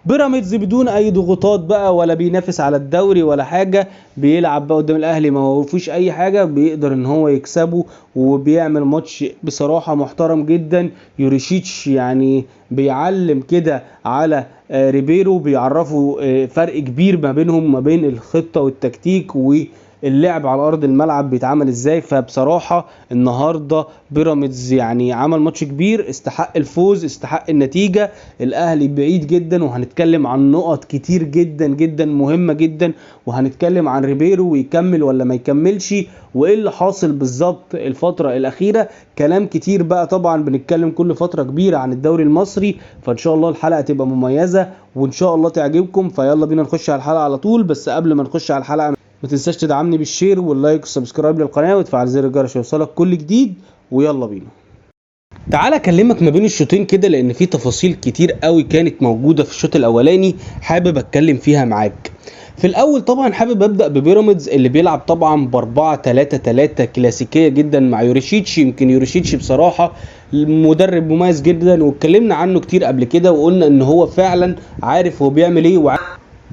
بيراميدز بدون اي ضغوطات بقى، ولا بينافس على الدوري ولا حاجه، بيلعب بقى قدام الاهلي ما فيش اي حاجه، بيقدر ان هو يكسبه، وبيعمل ماتش بصراحه محترم جدا. يوريشيتش يعني بيعلم كده على ريبيرو، بيعرفوا فرق كبير ما بينهم، ما بين الخطه والتكتيك واللعب على ارض الملعب بيتعمل ازاي. فبصراحه النهارده بيراميدز يعني عمل ماتش كبير، استحق الفوز، استحق النتيجه. الاهلي بعيد جدا، وهنتكلم عن نقط كتير جدا جدا مهمه جدا، وهنتكلم عن ريبيرو ويكمل ولا ما يكملش، وايه اللي حاصل بالظبط الفتره الاخيره. كلام كتير بقى طبعا، بنتكلم كل فتره كبيره عن الدوري المصري. فان شاء الله الحلقه تبقى مميزه وان شاء الله تعجبكم. فيلا بينا نخش على الحلقه على طول. بس قبل ما نخش على الحلقه ما تنساش تدعمني بالشير واللايك والسبسكرايب للقناه وتفعل زر الجرس يوصلك كل جديد. ويلا بينا. تعال اكلمك ما بين الشوطين كده، لان في تفاصيل كتير قوي كانت موجوده في الشوط الاولاني حابب اتكلم فيها معاك. في الاول طبعا حابب ابدا ببيراميدز اللي بيلعب طبعا ب4-3-3 كلاسيكيه جدا مع يوريشيتش. يمكن يوريشيتش بصراحه مدرب مميز جدا، واتكلمنا عنه كتير قبل كده، وقلنا ان هو فعلا عارف هو بيعمل ايه،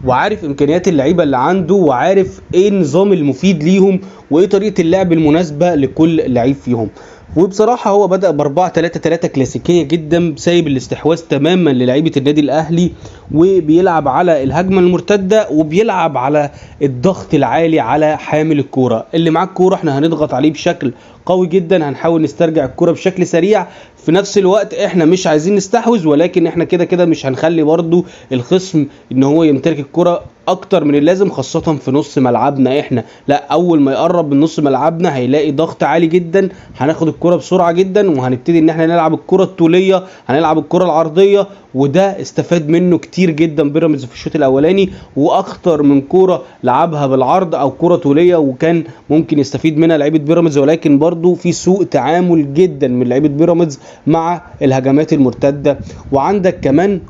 وعارف امكانيات اللعيبه اللي عنده، وعارف ايه النظام المفيد ليهم، وايه طريقه اللعب المناسبه لكل لعيب فيهم. وبصراحه هو بدأ ب4-3-3 كلاسيكيه جدا، سايب الاستحواذ تماما للعيبه النادي الاهلي، وبيلعب على الهجمه المرتده، وبيلعب على الضغط العالي على حامل الكوره. اللي معاه الكوره احنا هنضغط عليه بشكل قوي جدا، هنحاول نسترجع الكوره بشكل سريع. في نفس الوقت احنا مش عايزين نستحوذ، ولكن احنا كده كده مش هنخلي برضو الخصم ان هو يمتلك الكرة اكتر من اللازم، خاصة في نص ملعبنا احنا. لا، اول ما يقرب من نص ملعبنا هيلاقي ضغط عالي جدا، هناخد الكرة بسرعة جدا، وهنبتدي ان احنا نلعب الكرة الطولية، هنلعب الكرة العرضية. وده استفاد منه كتير جدا بيراميدز في الشوط الاولاني، واكتر من كرة لعبها بالعرض او كرة طولية وكان ممكن يستفيد منها لعيبة بيراميدز. ولكن برضو في سوء تعامل جدا من لعيبة بيراميدز مع الهجمات المرتدة. وعندك كمان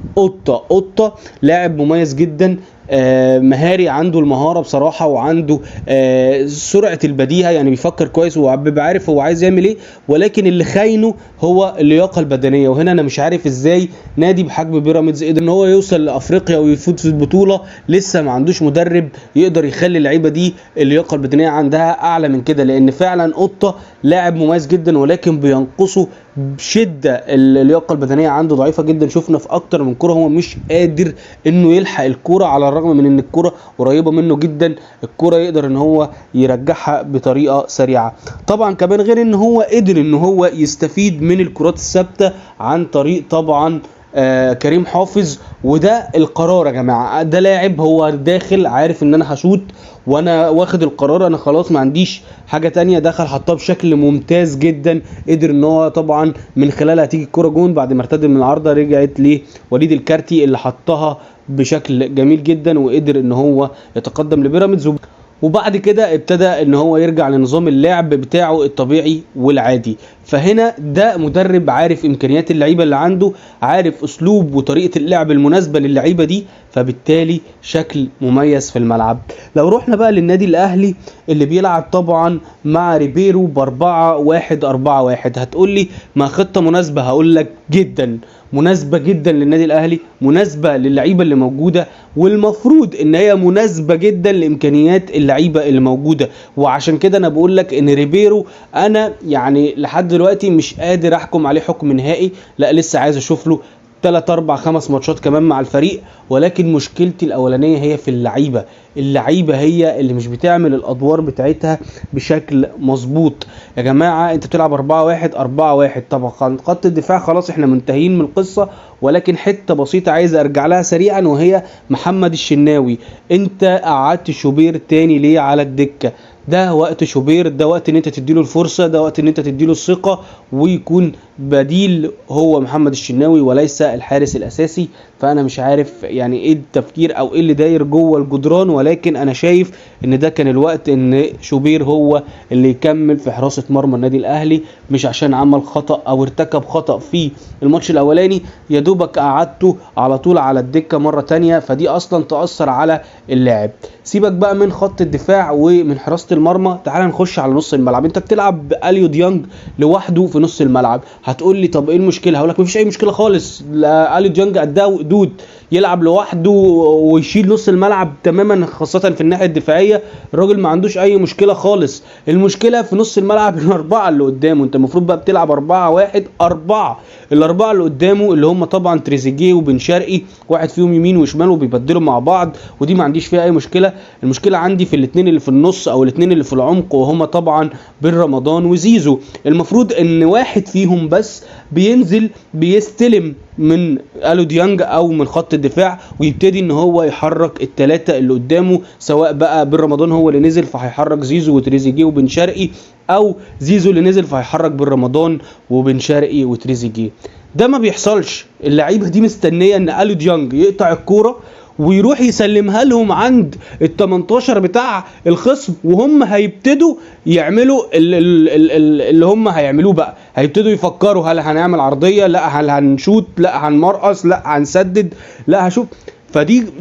قطة لاعب مميز جدا، مهاري، عنده المهارة بصراحة، وعنده سرعة البديهة، يعني بيفكر كويس وبيبقى عارف هو عايز يعمل ايه. ولكن اللي خاينه هو اللياقة البدنية. وهنا انا مش عارف ازاي نادي بحجم بيراميدز قدر ان هو يوصل لافريقيا ويفوز في البطولة لسه ما عندوش مدرب يقدر يخلي اللعيبة دي اللياقة البدنية عندها اعلى من كده. لان فعلا قطة لاعب مميز جدا، ولكن بينقصه بشدة اللياقة البدنية عنده ضعيفة جدا. شفنا في اكتر من كرة هو مش قادر انه يلحق الكرة، على الرغم من ان الكرة قريبة منه جدا، الكرة يقدر ان هو يرجعها بطريقة سريعة. طبعا كمان غير ان هو قدر ان هو يستفيد من الكرات الثابتة عن طريق طبعا كريم حافظ. وده القرار يا جماعة، ده لاعب هو داخل عارف ان انا هشوت وانا واخد القرار، انا خلاص ما عنديش حاجة تانية، دخل حطها بشكل ممتاز جدا. قدر ان هو طبعا من خلالها تيجي الكرة جون بعد ما ارتد من العارضة، رجعت لوليد الكارتي اللي حطها بشكل جميل جدا، وقدر ان هو يتقدم لبيراميدز. وبعد كده ابتدى ان هو يرجع لنظام اللعب بتاعه الطبيعي والعادي. فهنا ده مدرب عارف امكانيات اللعيبه اللي عنده، عارف اسلوب وطريقه اللعب المناسبه للعيبه دي، فبالتالي شكل مميز في الملعب. لو رحنا بقى للنادي الاهلي اللي بيلعب طبعا مع ريبيرو ب4-1-4-1، هتقول لي ما خطه مناسبه، هقول لك جدا مناسبه جدا للنادي الاهلي، مناسبه للعيبه اللي موجوده، والمفروض ان هي مناسبه جدا لامكانيات اللعيبه اللي موجوده. وعشان كده انا بقول لك ان ريبيرو انا يعني لحد دلوقتي مش قادر احكم عليه حكم نهائي، لا لسه عايز اشوف له 3 4 5 ماتشات كمان مع الفريق. ولكن مشكلتي الاولانيه هي في اللعيبه هي اللي مش بتعمل الادوار بتاعتها بشكل مظبوط. يا جماعه انت بتلعب 4-1-4-1، طبعا خط الدفاع خلاص احنا منتهين من القصه، ولكن حته بسيطه عايز ارجع لها سريعا، وهي محمد الشناوي. انت قعدت شوبير تاني ليه على الدكه؟ ده وقت شوبير، ده وقت ان انت تديله الفرصه، ده وقت ان انت تديله الثقه، ويكون بديل هو محمد الشناوي وليس الحارس الاساسي. فانا مش عارف يعني ايه التفكير او ايه اللي داير جوه الجدران، ولكن انا شايف ان ده كان الوقت ان شوبير هو اللي يكمل في حراسه مرمى النادي الاهلي، مش عشان عمل خطا او ارتكب خطا في الماتش الاولاني يا دوبك قعدته على طول على الدكه مره تانية، فدي اصلا تاثر على اللاعب. سيبك بقى من خط الدفاع ومن حراسه المرمى، تعال نخش على نص الملعب. انت بتلعب اليو ديانج لوحده في نص الملعب، هتقول لي طب ايه المشكله؟ هقول لك مفيش اي مشكله خالص، اليو ديانج قدها دود، يلعب لوحده ويشيل نص الملعب تماما، خاصة في الناحية الدفاعية. الراجل ما عندوش اي مشكلة خالص. المشكلة في نص الملعب الاربعة اللي قدامه. انت المفروض بقى بتلعب 4-1-4. الاربعة اللي قدامه اللي هم طبعا تريزيجيه وبن شرقي، واحد فيهم يمين وشمال وبيبدلوا مع بعض، ودي ما عنديش فيها اي مشكلة. المشكلة عندي في الاثنين اللي في النص او الاثنين اللي في العمق، وهم طبعا بن رمضان وزيزو. المفروض ان واحد فيهم بس بينزل بيستلم من الو ديانج او من خط الدفاع، ويبتدي ان هو يحرك الثلاثه اللي قدامه، سواء بقى بن رمضان هو اللي نزل فهيحرك زيزو وتريزيجيه وبن شرقي، او زيزو اللي نزل فهيحرك بن رمضان وبن شرقي وتريزيجيه. ده ما بيحصلش. اللعيبه دي مستنيه ان الو ديانج يقطع الكوره ويروح يسلمها لهم عند ال18 بتاع الخصم، وهم هيبتدوا يعملوا اللي هم هيعملوه بقى. هيبتدوا يفكروا هل هنعمل عرضية، لا هل هنشوت، لا هنمرقص، لا هنسدد، لا هشوف.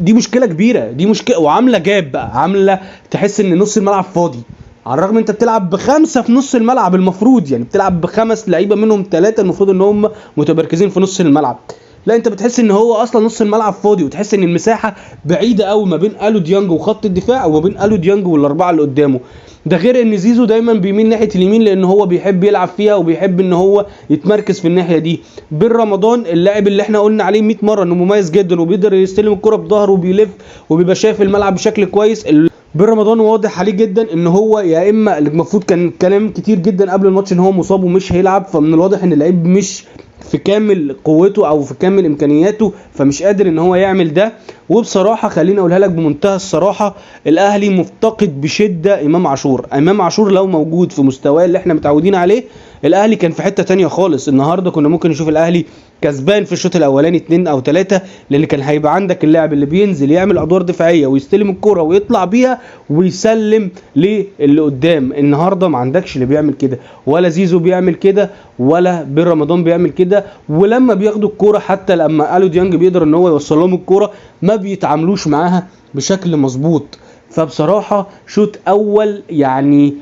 دي مشكلة كبيرة، دي مشكلة وعاملة جاب بقى، عاملة تحس ان نص الملعب فاضي. على الرغم انت بتلعب ب5 في نص الملعب، المفروض يعني بتلعب ب5 لعيبة منهم 3 المفروض ان هم متمركزين في نص الملعب. لا، انت بتحس ان هو اصلا نص الملعب فاضي، وتحس ان المساحه بعيده قوي ما بين الو ديانج وخط الدفاع وما بين الو ديانج والاربعه اللي قدامه. ده غير ان زيزو دايما بيميل ناحيه اليمين لان هو بيحب يلعب فيها وبيحب ان هو يتمركز في الناحيه دي. بن رمضان اللاعب اللي احنا قلنا عليه 100 مره انه مميز جدا وبيقدر يستلم الكره بظهره وبيلف وبيبقى شايف الملعب بشكل كويس. بن رمضان واضح عليه جدا ان هو يا اما المفروض كان كلام كتير جدا قبل الماتش ان هو مصاب ومش هيلعب، فمن الواضح ان اللعيب مش في كامل قوته او في كامل امكانياته، فمش قادر ان هو يعمل ده. وبصراحه خليني اقولها لك بمنتهى الصراحه، الاهلي مفتقد بشده امام عاشور. امام عاشور لو موجود في مستواه اللي احنا متعودين عليه، الاهلي كان في حته تانية خالص. النهارده كنا ممكن نشوف الاهلي كسبان في الشوط الاولاني 2 أو 3، لان كان هيبقى عندك اللاعب اللي بينزل يعمل ادوار دفاعيه ويستلم الكره ويطلع بيها ويسلم للي قدام. النهارده ما عندكش اللي بيعمل كده، ولا زيزو بيعمل كده، ولا بن رمضان بيعمل كده. ولما بياخدوا الكوره، حتى لما الو ديانج بيقدر ان هو يوصل لهم الكوره، ما بيتعاملوش معاها بشكل مظبوط. فبصراحه شوط اول يعني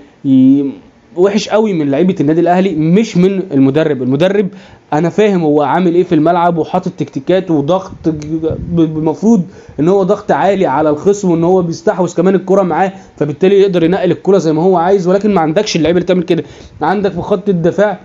وحش قوي من لعيبه النادي الاهلي، مش من المدرب انا فاهم هو عامل ايه في الملعب وحاطط تكتيكات وضغط، المفروض ان هو ضغط عالي على الخصم وان هو بيستحوذ كمان الكره معاه، فبالتالي يقدر ينقل الكره زي ما هو عايز. ولكن ما عندكش اللعيبه اللي تعمل كده. عندك في خط الدفاع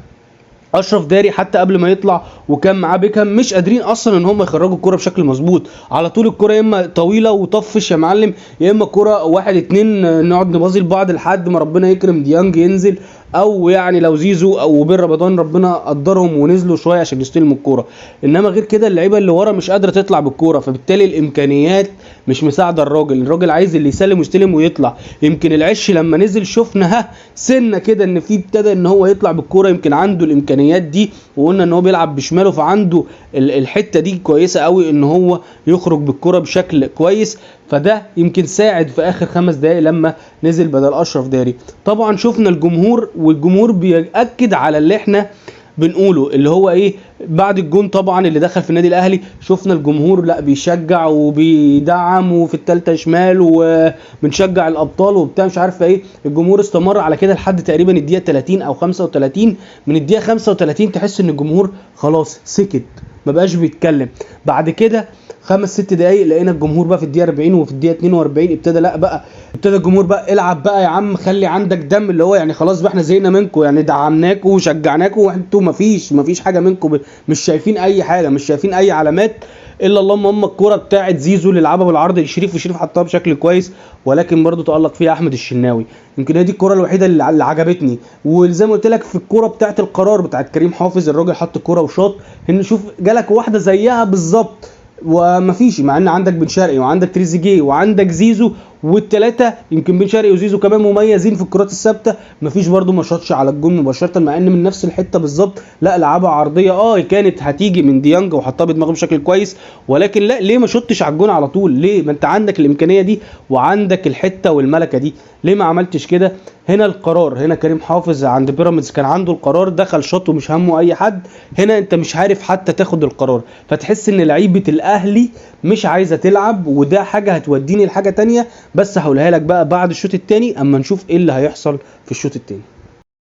اشرف داري حتى قبل ما يطلع وكان معاه بيكهام مش قادرين اصلا ان هم يخرجوا الكره بشكل مظبوط. على طول الكره يا اما طويله وطفش يا معلم، يا اما كره 1-2 نقعد نبازي لبعض لحد ما ربنا يكرم ديانج ينزل، او يعني لو زيزو او بن رمضان ربنا قدرهم ونزلوا شويه عشان يستلموا الكوره. انما غير كده اللعيبه اللي ورا مش قادره تطلع بالكوره، فبالتالي الامكانيات مش مساعده الراجل عايز اللي يسلم ويستلم ويطلع. يمكن العش لما نزل شفنا سنه كده ان في ابتدى ان هو يطلع بالكوره، يمكن عنده الامكانيات دي، وقلنا ان هو بيلعب بشماله فعنده الحته دي كويسه قوي ان هو يخرج بالكوره بشكل كويس. فده يمكن ساعد في اخر 5 دقايق لما نزل بدل اشرف داري. طبعا شفنا الجمهور، والجمهور بيأكد على اللي احنا بنقوله اللي هو ايه بعد الجون طبعا اللي دخل في النادي الاهلي. شفنا الجمهور لا بيشجع وبيدعم وفي الثالثه شمال وبنشجع الابطال وبتاع مش عارف ايه. الجمهور استمر على كده لحد تقريبا الدقيقه 30 او 35. من الدقيقه 35 تحس ان الجمهور خلاص سكت، ما بقاش بيتكلم. بعد كده 5-6 دقايق لقينا الجمهور بقى في الدقيقه 40 وفي الدقيقه 42 ابتدى الجمهور بقى العب بقى يا عم، خلي عندك دم، اللي هو يعني خلاص بقى احنا زهقنا منكم، يعني دعمناكم وشجعناكم وانتوا مفيش حاجه منكم، مش شايفين اي حاجه، مش شايفين اي علامات الا اللهم الكوره بتاعه زيزو اللي لعبها بالعرض لشريف، وشريف حطها بشكل كويس، ولكن برضو تألق فيها احمد الشناوي. يمكن هي دي الكوره الوحيده اللي عجبتني. وزي ما قلت لك في الكوره بتاعه القرار بتاعه كريم حافظ، الراجل حط الكوره وشاط، ان شوف جالك واحده زيها بالظبط ومفيش، مع ان عندك بن شرقي وعندك تريزيجيه وعندك زيزو، والثلاثه يمكن بن شرقي وزيزو كمان مميزين في الكرات الثابته، مفيش برضو ما شاطش على الجون مباشره، مع ان من نفس الحته بالظبط. لا لعبها عرضيه كانت هتيجي من ديانج وحطها بدماغه بشكل كويس، ولكن لا ليه ما شطش على الجون على طول؟ ليه؟ ما انت عندك الامكانيه دي وعندك الحته والملكه دي، ليه ما عملتش كده؟ هنا القرار، هنا كريم حافظ عند بيراميدز كان عنده القرار، دخل شاط ومش همه اي حد. هنا انت مش عارف حتى تاخد القرار، فتحس ان لعيبه الاهلي مش عايزه تلعب، وده حاجه هتوديني لحاجه تانية بس هقولها لك بقى بعد الشوط الثاني اما نشوف ايه اللي هيحصل في الشوط الثاني.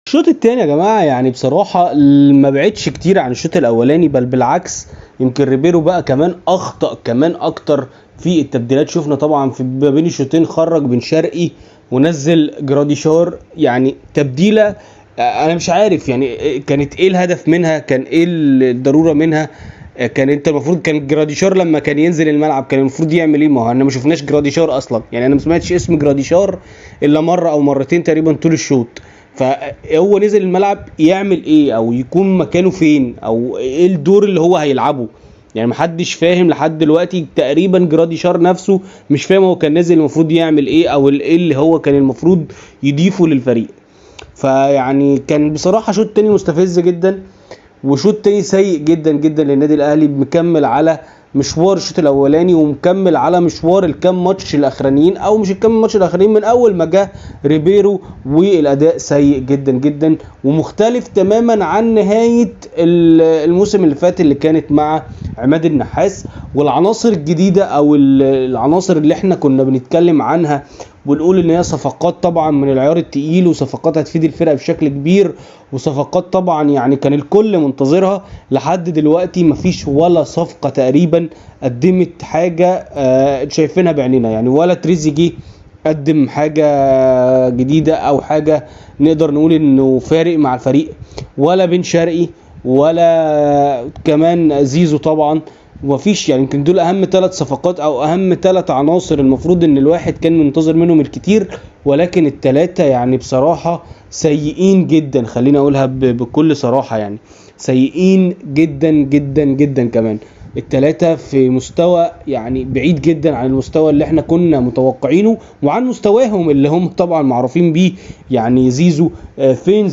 الشوط الثاني يا جماعه يعني بصراحه ما بعدش كتير عن الشوط الاولاني، بل بالعكس يمكن ريبيرو بقى كمان اخطأ كمان اكتر في التبديلات. شفنا طبعا في ما بين الشوطين خرج بن شرقي ونزل جراديشار، يعني تبديله انا مش عارف يعني كانت ايه الهدف منها، كان ايه الضروره منها. كان انت المفروض كان جراديشار لما كان ينزل الملعب كان المفروض يعمل ايه؟ ما هو انا ما شفناش جراديشار اصلا، يعني انا ما سمعتش اسم جراديشار الا مره او مرتين تقريبا طول الشوط. فهو نزل الملعب يعمل ايه او يكون مكانه فين او ايه الدور اللي هو هيلعبه؟ يعني محدش فاهم لحد دلوقتي تقريبا. جراديشار نفسه مش فاهم هو كان نازل المفروض يعمل ايه او ايه اللي هو كان المفروض يضيفه للفريق. فيعني كان بصراحة شوط تاني مستفز جدا، وشوط تاني سيء جدا جدا للنادي الاهلي، مكمل على مشوار الشوط الاولاني ومكمل على مشوار الكام ماتش الاخرانيين او مش الكام ماتش الاخرانيين من اول ما جه ريبيرو، والاداء سيء جدا جدا ومختلف تماما عن نهايه الموسم اللي فات اللي كانت مع عماد النحاس. والعناصر الجديده او العناصر اللي احنا كنا بنتكلم عنها ونقول ان هي صفقات طبعا من العيار التقيل وصفقات هتفيد الفرقه بشكل كبير وصفقات طبعا يعني كان الكل منتظرها، لحد دلوقتي مفيش ولا صفقه تقريبا قدمت حاجه شايفينها بعينينا. يعني ولا تريزيجيه قدم حاجه جديده او حاجه نقدر نقول انه فارق مع الفريق، ولا بن شرقي، ولا كمان زيزو طبعا. ومفيش يعني يمكن دول اهم 3 صفقات او اهم 3 عناصر المفروض ان الواحد كان منتظر منهم الكتير، ولكن الثلاثه يعني بصراحه سيئين جدا. خلينا اقولها بكل صراحه، يعني سيئين جدا جدا جدا. كمان الثلاثه في مستوى يعني بعيد جدا عن المستوى اللي احنا كنا متوقعينه وعن مستواهم اللي هم طبعا معروفين بيه. يعني زيزو فين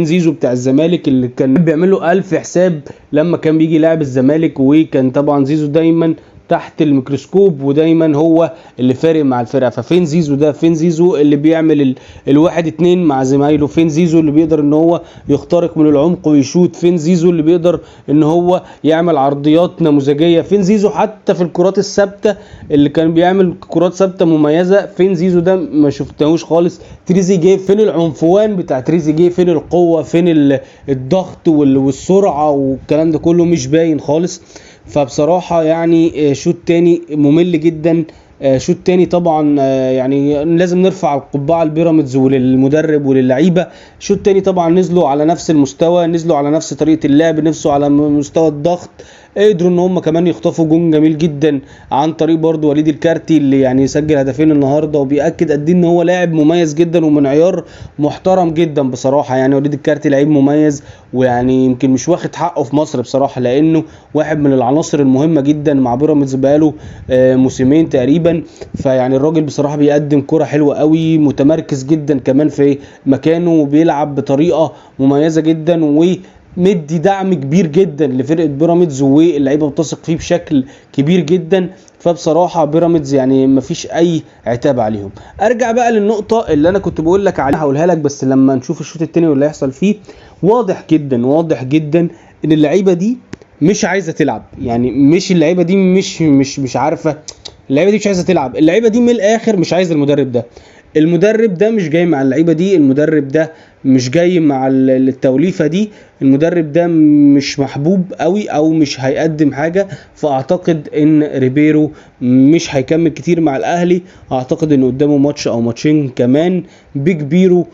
زيزو بتاع الزمالك اللي كان بيعملوا 1000 حساب لما كان بيجي لاعب الزمالك، وكان طبعا زيزو دايما تحت الميكروسكوب ودايما هو اللي فارق مع الفرقه. ففين زيزو ده؟ فين زيزو اللي بيعمل الواحد اتنين مع زمايله؟ فين زيزو اللي بيقدر ان هو يخترق من العمق ويشوت؟ فين زيزو اللي بيقدر ان هو يعمل عرضيات نموذجيه؟ فين زيزو حتى في الكرات الثابته اللي كان بيعمل كرات ثابته مميزه؟ فين زيزو ده؟ ما شفتهوش خالص. تريزيجيه فين العنفوان بتاع تريزيجيه؟ فين القوه؟ فين الضغط والسرعه والكلام ده كله؟ مش باين خالص. فبصراحة يعني شوط تاني ممل جدا. شوط تاني طبعا يعني لازم نرفع القبعة لبيراميدز وللمدرب وللعيبة. شوط تاني طبعا نزلوا على نفس المستوى، نزلوا على نفس طريقة اللعب، نفسوا على مستوى الضغط. قدروا ان هم كمان يخطفوا جون جميل جدا عن طريق برضو وليد الكارتي اللي يعني سجل هدفين النهارده وبيأكد قد ايه ان هو لاعب مميز جدا ومن عيار محترم جدا بصراحه. يعني وليد الكارتي لعيب مميز ويعني يمكن مش واخد حقه في مصر بصراحه، لانه واحد من العناصر المهمه جدا مع بيراميدز بقاله موسمين تقريبا. فيعني الراجل بصراحه بيقدم كرة حلوه قوي، متمركز جدا كمان في مكانه وبيلعب بطريقه مميزه جدا مدي دعم كبير جدا لفرقه بيراميدز واللعيبه بتثق فيه بشكل كبير جدا. فبصراحه بيراميدز يعني مفيش اي عتاب عليهم. ارجع بقى للنقطه اللي انا كنت بقول لك عليها، هقولها لك بس لما نشوف الشوط الثاني واللي هيحصل فيه. واضح جدا ان اللعيبه دي مش عايزه تلعب. يعني مش اللعيبه دي مش عارفه، اللعيبه دي مش عايزه تلعب. اللعيبه دي من الاخر مش عايزه المدرب ده. المدرب ده مش جاي مع اللعيبه دي، المدرب ده مش جاي مع التوليفه دي، المدرب ده مش محبوب قوي او مش هيقدم حاجه. فاعتقد ان ريبيرو مش هيكمل كتير مع الاهلي. اعتقد ان قدامه ماتش او ماتشين كمان بكبيره،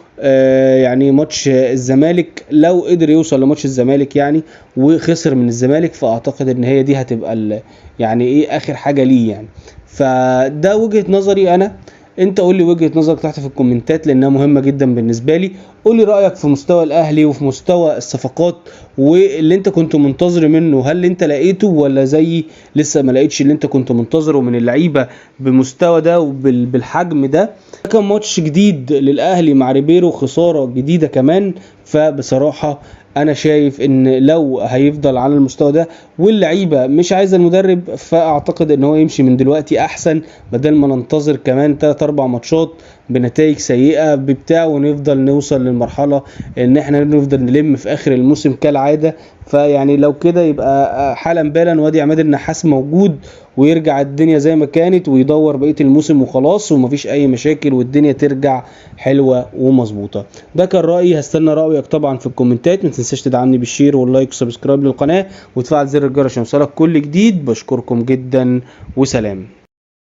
يعني ماتش الزمالك لو قدر يوصل لماتش الزمالك يعني وخسر من الزمالك، فاعتقد ان هي دي هتبقى يعني ايه اخر حاجه ليه يعني. فده وجهه نظري انا. انت قول لي وجهة نظرك تحت في الكومنتات لانها مهمة جدا بالنسبة لي. قول لي رأيك في مستوى الاهلي وفي مستوى الصفقات واللي انت كنت منتظر منه، هل انت لقيته ولا زي لسه ما لقيتش اللي انت كنت منتظره من اللعيبة بمستوى ده وبالحجم ده. كان ماتش جديد للاهلي مع ريبيرو، خسارة جديدة كمان. فبصراحة انا شايف ان لو هيفضل على المستوى ده واللعيبه مش عايزه المدرب، فاعتقد ان هو يمشي من دلوقتي احسن بدل ما ننتظر كمان 3-4 ماتشات بنتائج سيئه بتاع ونفضل نوصل للمرحله ان احنا نفضل نلم في اخر الموسم كالعاده. فيعني لو كده يبقى حالا بالا وادي عماد النحاس موجود ويرجع الدنيا زي ما كانت ويدور بقيه الموسم وخلاص ومفيش اي مشاكل والدنيا ترجع حلوه ومظبوطه. ده كان رايي، هستنى رايك طبعا في الكومنتات. ما تنساش تدعمني بالشير واللايك والسبسكرايب للقناه وتفعل زر الجرس عشان يوصلك كل جديد. بشكركم جدا وسلام.